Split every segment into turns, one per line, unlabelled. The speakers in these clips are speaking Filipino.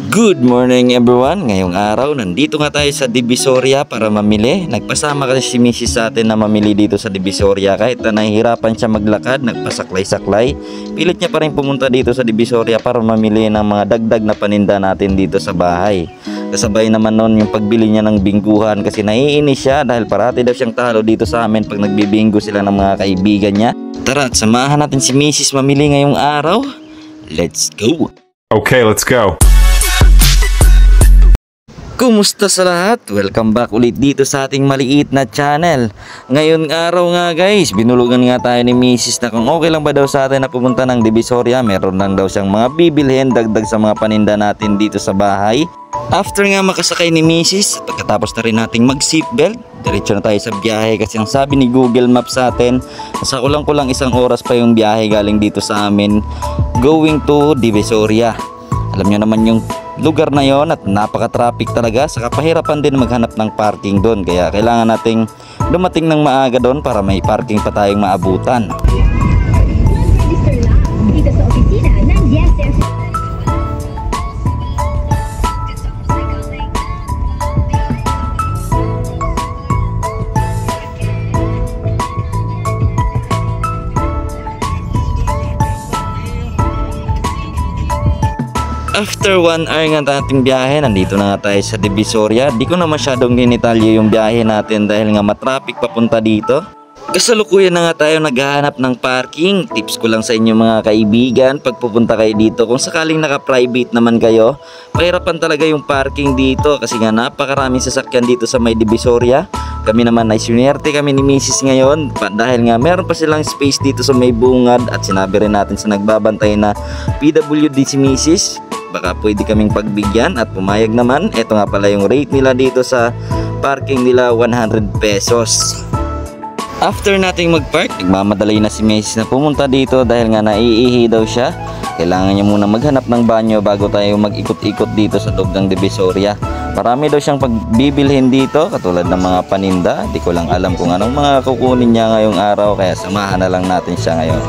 Good morning everyone! Ngayong araw, nandito nga tayo sa Divisoria para mamili. Nagpasama kasi si Mrs. sa atin na mamili dito sa Divisoria. Kahit na nahihirapan siya maglakad, nagpasaklay-saklay, pilit niya pa rin pumunta dito sa Divisoria para mamili ng mga dagdag na paninda natin dito sa bahay. Kasabay naman nun yung pagbili niya ng bingguhan kasi naiinis siya dahil parati daw siyang talo dito sa amin pag nagbibinggo sila ng mga kaibigan niya. Tara at samahan natin si Mrs. mamili ngayong araw. Let's go!
Okay, let's go!
Kumusta sa lahat? Welcome back ulit dito sa ating maliit na channel. Ngayon araw nga guys, binulugan nga tayo ni Mrs. na kung okay lang ba daw sa atin na pumunta ng Divisoria. Meron lang daw siyang mga bibilhin dagdag sa mga paninda natin dito sa bahay. After nga makasakay ni Mrs. at pagkatapos na rin nating mag seatbelt, diretso na tayo sa biyahe kasi ang sabi ni Google Maps sa atin, nasa kulang-kulang isang oras pa yung biyahe galing dito sa amin going to Divisoria. Alam nyo naman yung lugar na yon at napaka-traffic talaga, saka pahirapan din maghanap ng parking doon, kaya kailangan nating dumating ng maaga doon para may parking pa tayong maabutan.
Dito sa opisina ng Yes Air.
After 1 hour nga nating biyahe, nandito na nga tayo sa Divisoria. Di ko na masyadong dinitalye yung biyahe natin dahil nga matraffic papunta dito. Kasalukuyan na nga tayo naghahanap ng parking. Tips ko lang sa inyo mga kaibigan, pag pupunta kayo dito, kung sakaling naka-private naman kayo, pahirapan talaga yung parking dito kasi nga napakaraming sasakyan dito sa may Divisoria. Kami naman ay sinwerte kami ni Mrs. ngayon dahil nga meron pa silang space dito sa may bungad at sinabi rin natin sa nagbabantay na PWD si Mrs. Baka pwede kaming pagbigyan at pumayag naman. Ito nga pala yung rate nila dito sa parking nila, 100 pesos. After nating magpark, nagmamadali na si Mrs. na pumunta dito dahil nga naiihi daw siya. Kailangan niya muna maghanap ng banyo bago tayo mag-ikot-ikot dito sa loob ng Divisoria. Marami daw siyang pagbibilhin dito katulad ng mga paninda. Di ko lang alam kung anong mga kukunin niya ngayong araw, kaya samahan na lang natin siya ngayon.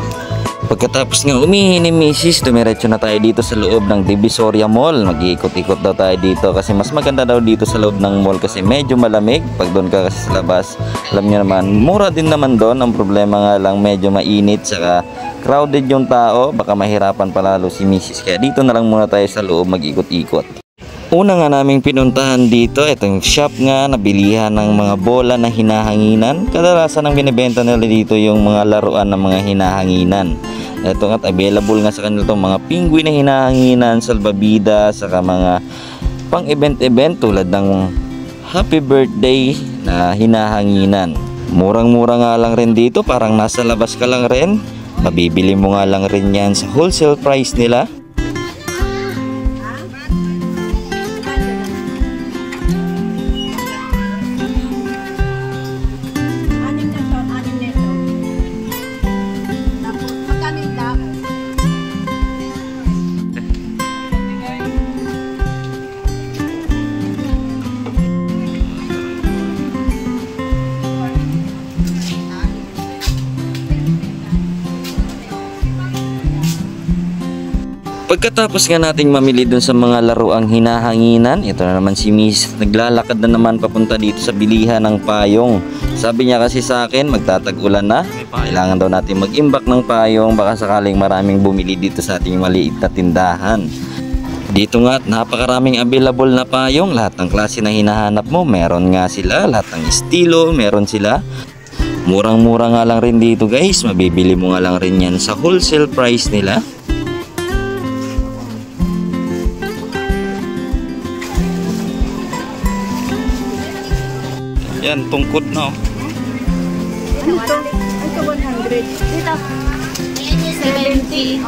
Pagkatapos nga umihi ni Mrs., dumiretso na tayo dito sa loob ng Divisoria Mall. Mag-iikot-ikot daw tayo dito kasi mas maganda daw dito sa loob ng mall kasi medyo malamig. Pag doon ka kasi sa labas, alam nyo naman, mura din naman doon. Ang problema nga lang medyo mainit saka crowded yung tao. Baka mahirapan palalo si Mrs. Kaya dito na lang muna tayo sa loob mag-ikot-ikot. Una nga naming pinuntahan dito, itong shop nga, nabilihan ng mga bola na hinahanginan. Kadalasan ang binibenta nila dito yung mga laruan ng mga hinahanginan. Ito nga, available nga sa kanila itong mga penguin na hinahanginan, salbabida, saka mga pang event-event tulad ng happy birthday na hinahanginan. Murang-mura nga lang rin dito, parang nasa labas ka lang rin. Mabibili mo nga lang rin yan sa wholesale price nila. Pagkatapos nga nating mamili dun sa mga laruang hinahanginan, ito na naman si Miss, naglalakad na naman papunta dito sa bilihan ng payong. Sabi niya kasi sa akin, magtatag-ulan na, kailangan daw natin mag-imbak ng payong, baka sakaling maraming bumili dito sa ating maliit na tindahan. Dito nga, napakaraming available na payong, lahat ng klase na hinahanap mo, meron nga sila, lahat ng estilo, meron sila. Murang-mura nga lang rin dito guys, mabibili mo nga lang rin yan sa wholesale price nila. Yan, tungkod na.
Ano to? Ito 100. Dito. 70.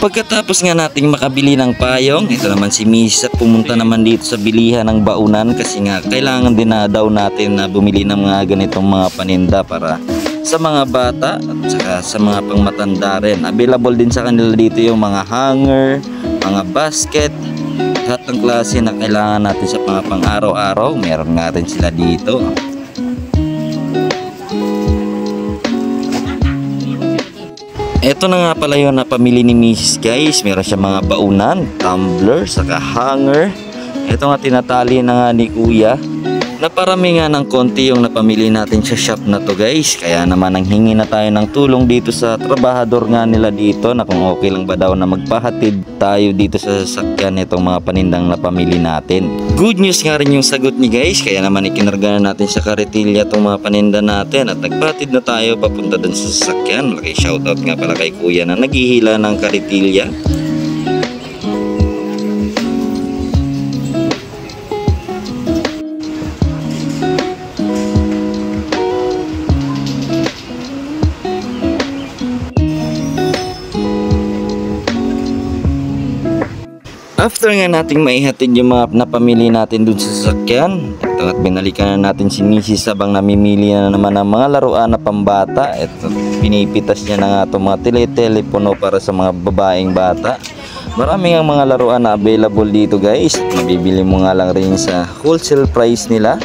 Pagkatapos nga nating makabili ng payong, ito naman si Misa pumunta naman dito sa bilihan ng baunan kasi nga kailangan din na daw natin na bumili ng mga ganitong mga paninda para sa mga bata at saka sa mga pangmatanda rin. Available din sa kanila dito yung mga hanger, mga basket, Lahat ng klase na kailangan natin sa mga pang-araw-araw, meron nga rin sila dito. Ito na nga pala yung napamili ni Mrs. guys. Meron siya mga baunan, tumbler, saka hanger. Ito nga tinatali na nga ni Kuya. Naparami nga ng konti yung napamili natin sa shop na to guys. Kaya naman nanghingi na tayo ng tulong dito sa trabahador nga nila dito na kung okay lang ba daw na magpahatid tayo dito sa sasakyan itong mga panindang napamili natin. Good news nga rin yung sagot ni guys. Kaya naman ikinarga na natin sa karitilya itong mga paninda natin at nagpahatid na tayo papunta dun sa sasakyan. Malaki shoutout nga pala kay Kuya na naghihila ng karitilya. After nga nating maihatid yung mga napamili natin dun sa sasakyan, ito at binalikan na natin si Mrs. habang namimili na naman ng mga laruan na pambata. Ito, pinipitas niya na nga itong mga telepono para sa mga babaeng bata. Marami nga mga laruan na available dito guys. Mabibili mo nga lang rin sa wholesale price nila.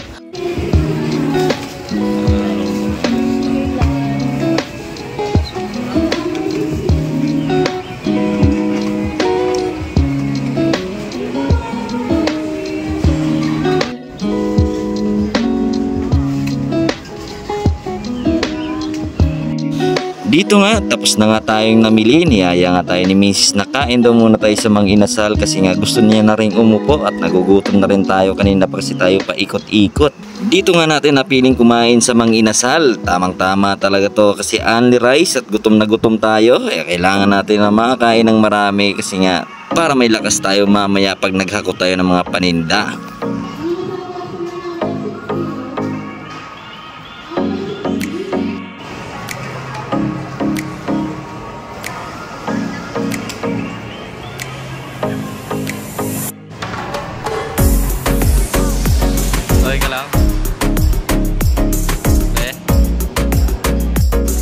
Dito nga, tapos na nga tayong namili. Niyaya nga tayo ni Mrs. na kain daw muna tayo sa Mang Inasal kasi nga gusto niya na rin umupo at nagugutom na rin tayo kanina pa kasi tayo paikot-ikot. Dito nga natin napiling kumain sa Mang Inasal. Tamang-tama talaga to kasi only rice at gutom na gutom tayo. Kailangan natin na makakain ng marami kasi nga para may lakas tayo mamaya pag naghako tayo ng mga paninda.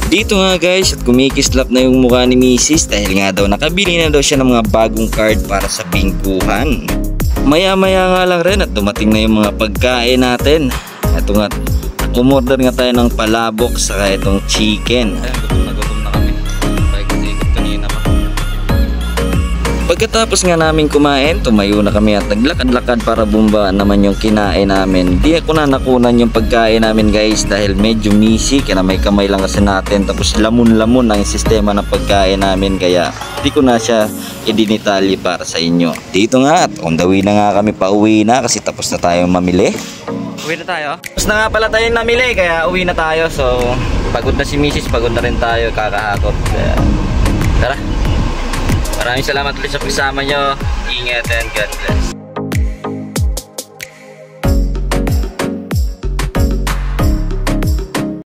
Dito nga guys at kumikislap na yung mukha ni Mrs. dahil nga daw nakabili na daw siya ng mga bagong card para sa bingkuhan. Maya-maya nga lang rin at dumating na yung mga pagkain natin. Ito nga, umorder nga tayo ng palabok saka itong chicken. Gutom na kami. Pagkatapos nga namin kumain, tumayo na kami at naglakad-lakad para bumbaan naman yung kinain namin. Di ako na nakunan yung pagkain namin guys dahil medyo messy, kaya may kamay lang kasi natin. Tapos lamun-lamun ang sistema ng pagkain namin kaya di ko na siya idinitali para sa inyo. Dito nga at on the way na nga kami pa uwi na kasi tapos na tayong mamili. Uwi na tayo? Tapos na nga pala tayong namili kaya uwi na tayo. So pagod na si Mrs. Pagod na rin tayo kakahakot. Kaya tara! Maraming salamat ulit sa pagsama nyo. Ingat and God bless.